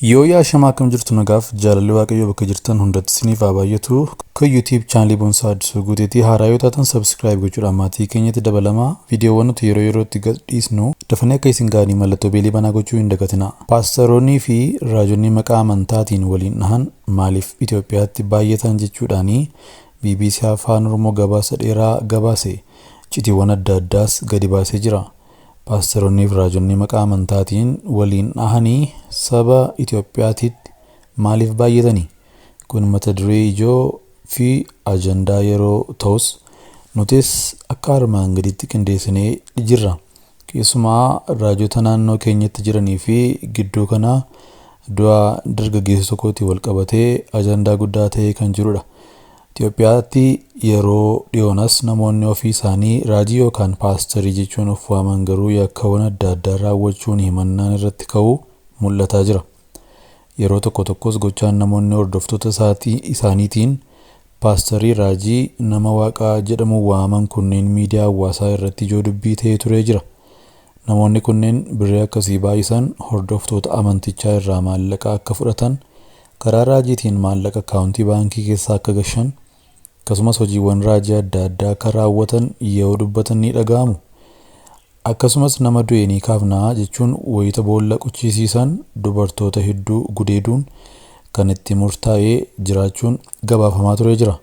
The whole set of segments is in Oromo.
Yoo yaashamaa akkam jirtu nagaaf jaalalli waaqayyoo bakka jirtan hundatti isiniif haa baay'atu. Kun YouTube chaanalii Boonsaa Addisuu Guuteetii haaraa yoo taatan subscribe gochuudhaan maatii keenyatti dabalamaa. Viidiyoowwan nuti yeroo yerootti gadhiisnu dafanii akka isin ga'anii mallattoo beelii banaa gochuu hin dagatina. Paastaroonnii fi raajonni maqaa amantaatiin waliin dhahan maaliif Itoophiyaatti baay'atan jechuudhaanii BBC Afaan Oromoo gabaasa dheeraa gabaase. Citiiwwan adda addaas gadi baasee jira. Paastaroonnii fi raajonni maqaa amantaatiin waliin dhahanii saba Itoophiyaatitti maaliif baay'atanii? Kun mata duree ijoo fi ajandaa yeroo ta'us nutis akka armaan gaditti qindeessinee jirra. Keessumaa raajota naannoo keenyatti jiranii fi gidduu kana du'a dargaggeessa tokkootti wal qabatee ajandaa guddaa ta'ee kan jirudha. Itoophiyaatti yeroo dhiyoonas namoonni ofii isaanii raajii yookaan paastarii jechuun of waaman garuu yakkaawwan adda addaa raawwachuun himannaan irratti ka'uu mul'ataa jira. Yeroo tokko tokkos gochaan namoonni hordoftoota isaaniitiin paastarii raajii nama waaqaa jedhamu waaman kunneen miidiyaa hawaasaa irratti ijoo dubbii ta'ee turee jira. Namoonni kunneen birrii akkasii baay'isan hordoftoota amantichaa irraa maallaqa akka fudhatan, karaa raajiitiin maallaqa akaawuntii baankii keessaa akka gashan, akkasumas hojiiwwan raajii adda addaa akka raawwatan yoo dubbatan ni dhaga'amu. Akkasumas nama du'e ni kaafnaa jechuun wayita boolla quchisiisan dubartoota hedduu gudeeduun kan itti murtaa'ee jiraachuun gabaafamaa turee jira.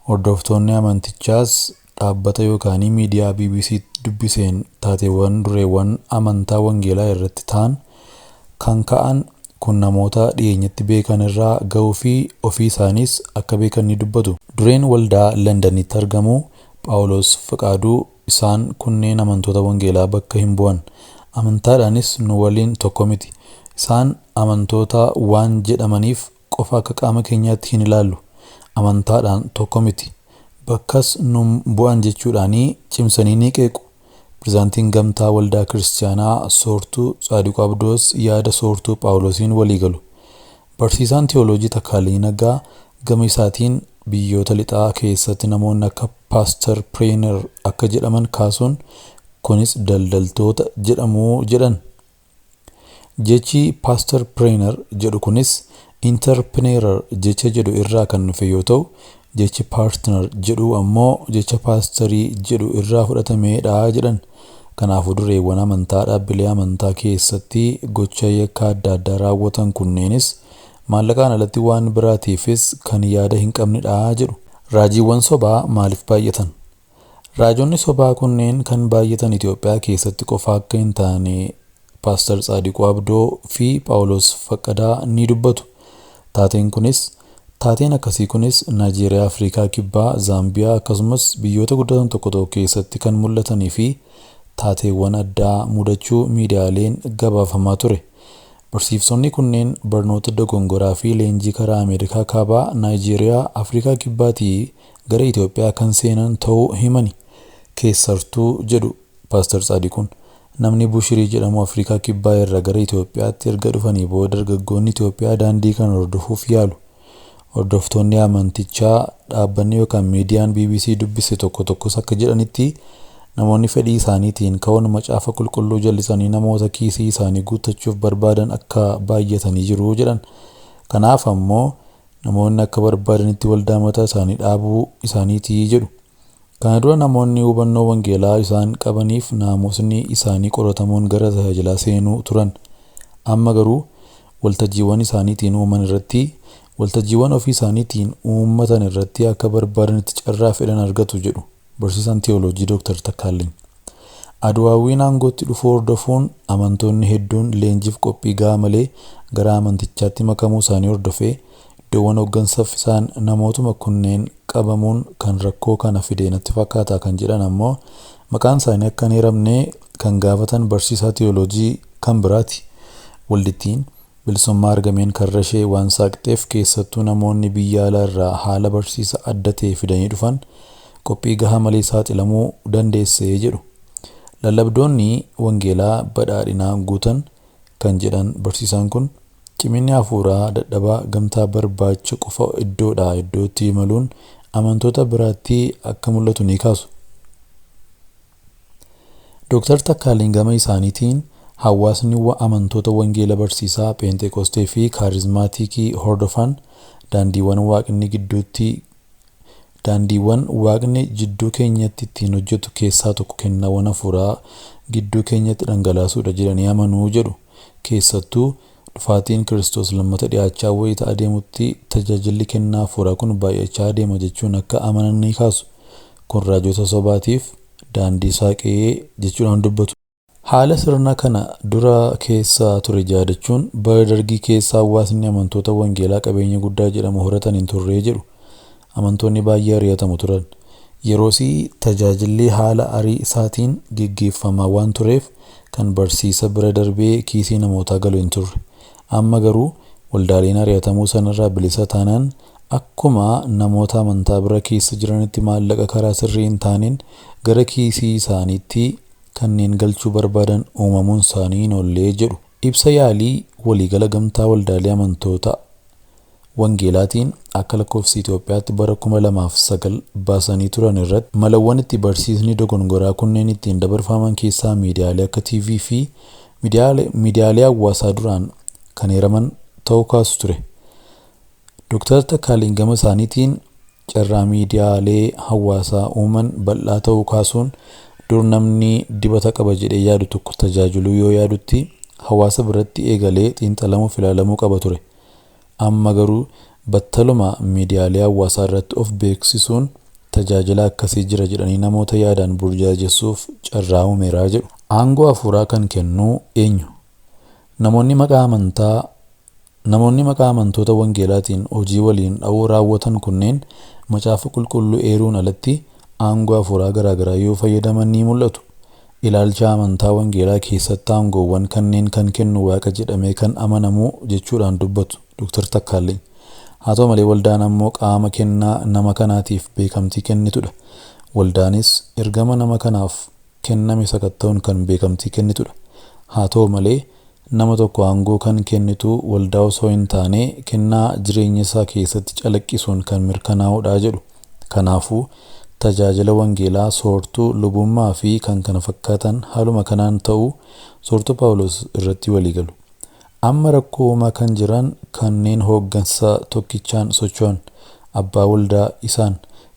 Hordoftoonni amantichaas dhaabbata yookaan miidiyaa BBC dubbiseen taateewwan dureewwan amantaa wangeelaa irratti ta'an kan ka'an kun namoota dhiyeenyatti beekan irraa ga'uu fi ofii isaaniis akka beekan ni dubbatu. Dureen waldaa Londanitti argamu Phaawulos Fiqaaduu isaan kunneen amantoota wangeelaa bakka hin bu'an. Amantaadhaanis nu waliin tokko miti. Isaan amantoota waan jedhamaniif qofa akka qaama keenyaatti hin ilaallu. Amantaadhaan tokko miti. Bakkas nu bu'an jechuudhaanii cimsanii ni qeequ. Pirezidaantiin Gamtaa Waldaa Kiristaanaa Soortuu Tsaadiquu Abdoos yaada Soortuu Phaawulosiin walii galu. Barsiisaan Teoloojii Takkaalii Nagaa gama isaatiin biyyoota lixaa keessatti namoonni akka Paaster Preener akka jedhaman kaasuun kunis daldaltoota jedhamuu jedhan. Jechi Paaster Preener jedhu kunis Interpreneer jecha jedhu irraa kan dhufe yoo ta'u, jechi Partner jedhu ammoo jecha Paastarii jedhu irraa fudhatameedha jedhan. Kanaafuu dureewwan amantaa dhaabbilee amantaa keessatti gocha yakka adda addaa raawwatan kunneenis maallaqaan alatti waan biraatiifis kan yaada hin qabnedha jedhu. Raajiiwwan sobaa maaliif baay'atan? Raajonni sobaa kunneen kan baay'atan Itoophiyaa keessatti qofa akka hin taane Paaster Tsaadiquu Abdoo fi Phaawulos Fiqaadaa ni dubbatu. Taateen akkasii kunis Naayijeeriyaa, Afrikaa Kibbaa, Zaambiyaa akkasumas biyyoota guddatan tokko tokko keessatti kan mul'atanii fi taateewwan addaa mudachuu miidiyaaleen gabaafamaa ture. Barsiifsonni kunneen barnoota dogongoraa fi leenjii karaa Ameerikaa Kaabaa, Naayijeeriyaa, Afrikaa Kibbaatii gara Itoophiyaa kan seenan ta'uu himani. Keessartuu jedhu Paaster Tsaadiquun namni Bushirii jedhamu Afrikaa Kibbaa irraa gara Itoophiyaatti erga dhufanii booda dargaggoonni Itoophiyaa daandii kan hordofuuf yaalu. Hordoftoonni amantichaa dhaabbanni yookaan miidiyaan BBC dubbise tokko tokkos akka jedhanitti namoonni fedhii isaaniitiin ka'uun macaafa qulqulluu jallisanii namoota kiisii isaanii guuttachuuf barbaadan akka baay'atanii jiru jedhan. Kanaaf ammoo namoonni akka barbaadanitti waldaa mataa isaanii dhaabuu isaaniitii jedhu. Kana dura namoonni hubannoo wangeelaa isaan qabaniif naamusni isaanii qoratamuun gara tajaajilaa seenuu turan. Amma garuu waltajjiiwwan isaaniitiin uuman irratti waltajjiiwwan ofii isaaniitiin uummatan irratti akka barbaadanitti carraa fedhan argatu jedhu barsiisaan teoloojii Dr. Takkaalin. Aduwaawwiin aangootti dhufuu hordofuun amantoonni hedduun leenjiif qophii gahaa malee gara amantichaatti makamuu isaanii hordofee iddoowwan hooggansaaf isaan namootuma kunneen qabamuun kan rakkoo kana fide natti fakkaata kan jedhan ammoo maqaan isaanii akka hin eeramne kan gaafatan barsiisaa teoloojii kan biraati. Waldittiin bilisummaa argameen karrashee waan saaqxeef keessattuu namoonni biyya alaa irraa haala barsiisa adda ta'e fidanii dhufan qophii gahaa malee saaxilamuu dandeessee jedhu. Lallabdoonni wangeelaa badhaadhinaa guutan kan jedhan barsiisaan kun ciminni hafuuraa dadhabaa gamtaa barbaacha qofa iddoodhaa iddootti imaluun amantoota biraatti akka mul'atu ni kaasu. Dr. Takkaalin gama isaaniitiin Hawaasni amantoota wangeela barsiisaa Pheenxeqostee fi kaarizmaatikii hordofan daandiiwwan waaqni jidduu keenyatti ittiin hojjetu keessaa tokko kennaawwan hafuuraa gidduu keenyatti dhangalaasuudha jedhanii amanuu jedhu. Keessattuu dhufaatiin Kiristoos lammata dhiyaachaa wayita adeemutti tajaajilli kennaa hafuuraa kun baay'achaa adeema jechuun akka amanan ni kaasu. Kun raajota sobaatiif daandii saaqee jechuudhaan dubbatu. Haala sirna kana dura keessa ture jaadachuun bara dargii keessa hawaasni amantoota wangeelaa qabeenya guddaa jedhamu horatan hin turree jedhu. Amantoonni baay'ee ari'atamu turan. Yeroosii tajaajilli haala ari'isaatiin geggeeffamaa waan tureef kan barsiisa bira darbee kiisii namootaa galu hin turre. Amma garuu waldaaleen ari'atamuu sanarraa bilisa taanaan akkuma namoota amantaa bira keessa jiranitti maallaqa karaa sirrii hin taaneen gara kiisii isaaniitti kanneen galchuu barbaadan uumamuun isaanii hin oollee jedhu. Ibsa yaalii waliigala gamtaa waldaalee amantoota wangeelaatiin akka lakkoofsa Itoophiyaatti bara 2009 baasanii turan irratti malawwan itti barsiisni dogongoraa kunneen ittiin dabarfaman keessaa miidiyaalee akka TV fi miidiyaalee hawaasaa duraan kan heeraman ta'uu kaasu ture. Dr. Takkaaleen gama isaaniitiin carraa miidiyaalee hawaasaa uuman bal'aa ta'uu kaasuun dur namni dibata qaba jedhee yaadu tokko tajaajiluu yoo yaadutti hawaasa biratti eegalee xiinxalamuuf ilaalamuu qaba ture. Amma garuu battaluma miidiyaalee hawaasaa irratti of beeksisuun tajaajila akkasii jira jedhanii namoota yaadaan burjaajessuuf carraa uumeeraa jedhu. Aangoo hafuuraa kan kennu eenyu? Namoonni maqaa amantoota wangeelaatiin hojii waliin dha'uu raawwatan kunneen macaafa qulqulluu eeruun alatti aangoo hafuuraa garaagaraa yoo fayyadaman ni mul'atu. Ilaalcha amantaa wangeelaa keessatti aangoowwan kanneen kan kennu waaqa jedhamee kan amanamu jechuudhaan dubbatu Dr. Takkaaleen. Haa ta'u malee waldaan ammoo qaama kennaa nama kanaatiif beekamtii kennitudha. Waldaanis ergama nama kanaaf kenname sakatta'uun kan beekamtii kennitudha. Haa ta'u malee nama tokko aangoo kan kennitu waldaa osoo hin taane kennaa jireenya isaa keessatti calaqqisuun kan mirkanaa'udha jedhu. Kanaafuu tajaajila wangeelaa soortuu lubummaa fi kan kana fakkaatan haaluma kanaan ta'uu soortuu Phaawulos irratti waliigalu. Amma rakkoo uumaa kan jiran kanneen hooggansa tokkichaan socho'an abbaa waldaa isaan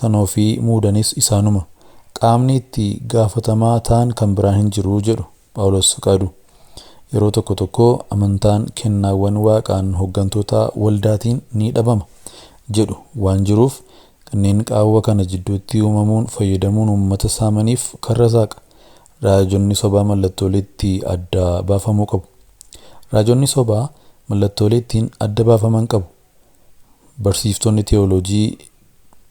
kan ofii muudanis isaanuma. Qaamni itti gaafatamaa ta'an kan biraan hin jiru jedhu Phaawulos qaadu. Yeroo tokko tokko amantaan kennaawwan waaqaan hooggantoota waldaatiin ni dhabama jedhu waan jiruuf kanneen qaawwa kana jidduutti uumamuun fayyadamuun uummata saamaniif karra saaqa. Raajonni sobaa mallattoolee itti adda baafamuu qabu. Raajonni sobaa mallattoolee ittiin adda baafaman qabu. Barsiiftonni teewooloojii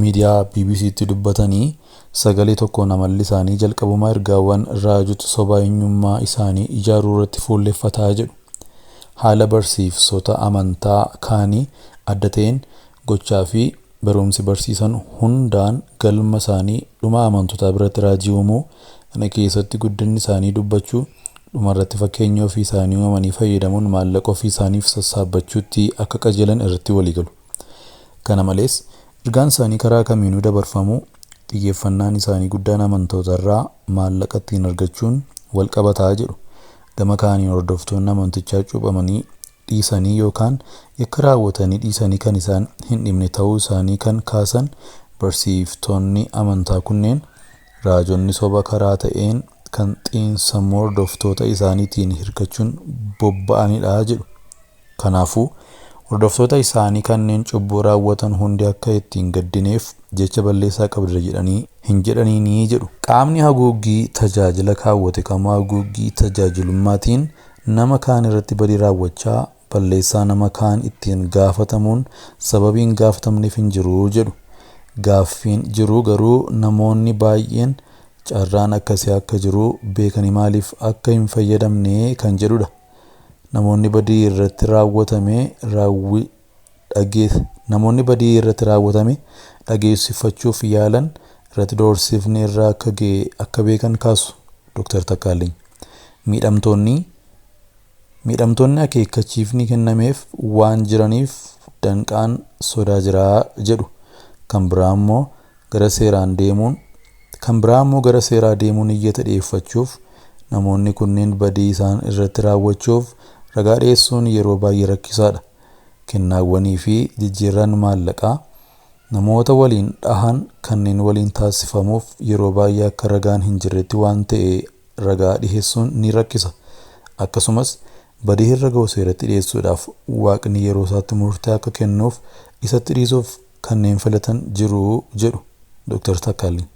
miidiyaa BBC'tti dubbatanii sagalee tokkoon amalli isaanii jalqabumaa ergaawwan raajota sobaa eenyummaa isaanii ijaaruu irratti fuulleffataa jedhu. Haala barsiisota amantaa kaanii adda ta'een gochaa fi barumsi barsiisan hundaan galma isaanii dhuma amantootaa biratti raajii uumuu, kana keessatti guddinni isaanii dubbachuu, dhumarratti fakkeenya ofii isaanii uumanii fayyadamuun maallaqa ofii isaaniif sassaabbachuutti akka qajeelan irratti waliigalu. Kana malees ergaan isaanii karaa kamiinuu dabarfamuu, xiyyeeffannaan isaanii guddaan amantootarraa maallaqa ittiin argachuun wal qabataa jedhu. Gama kaaniin hordoftoonni amantichaa cuuphamanii dhiisanii yookaan yakka raawwatanii dhiisanii kan isaan hin dhibne ta'uu isaanii kan kaasan barsiiftonni amantaa kunneen raajonni soba karaa ta'een kan xiinsammuu hordoftoota isaaniitiin hirkachuun bobba'anidha jedhu. Kanaafuu hordoftoota isaanii kanneen cubbuu raawwatan hundi akka ittiin gaddineef jecha balleessaa qabda jedhanii hin jedhanii jedhu. Qaamni haguuggii tajaajila kaawwate kamuu haguuggii tajaajilummaatiin nama kaan irratti badii raawwachaa balleessaa nama kaan ittiin gaafatamuun sababiin gaafatamneef hin jiru jedhu. Gaaffiin jiru garuu namoonni baay'een carraan akkasii akka jiru beekanii maaliif akka hin fayyadamne kan jedhudha. Namoonni badii irratti raawwatame dhageessifachuuf yaalan irratti doorsifni irraa akka ga'e akka beekan kaasu Dr. Takkaaleen. Miidhamtoonni akeekkachiifni kennameef waan jiraniif danqaan sodaa jiraa jedhu. Kan biraa immoo gara seeraa deemuun iyyata dhiyeeffachuuf namoonni kunneen badii isaan irratti raawwachuuf ragaa dhiyeessuun yeroo baay'ee rakkisaadha. Kennaawwanii fi jijjiirraan maallaqaa namoota waliin dhahan kanneen waliin taasifamuuf yeroo baay'ee akka ragaan hin jirretti waan ta'e ragaa dhiyeessuun ni rakkisa. Akkasumas badii irra ga'u seeratti dhiyeessuudhaaf Waaqni yeroo isaatti murtee akka kennuuf isatti dhiisuuf kanneen filatan jiru jedhu Dr. Takkaalliin.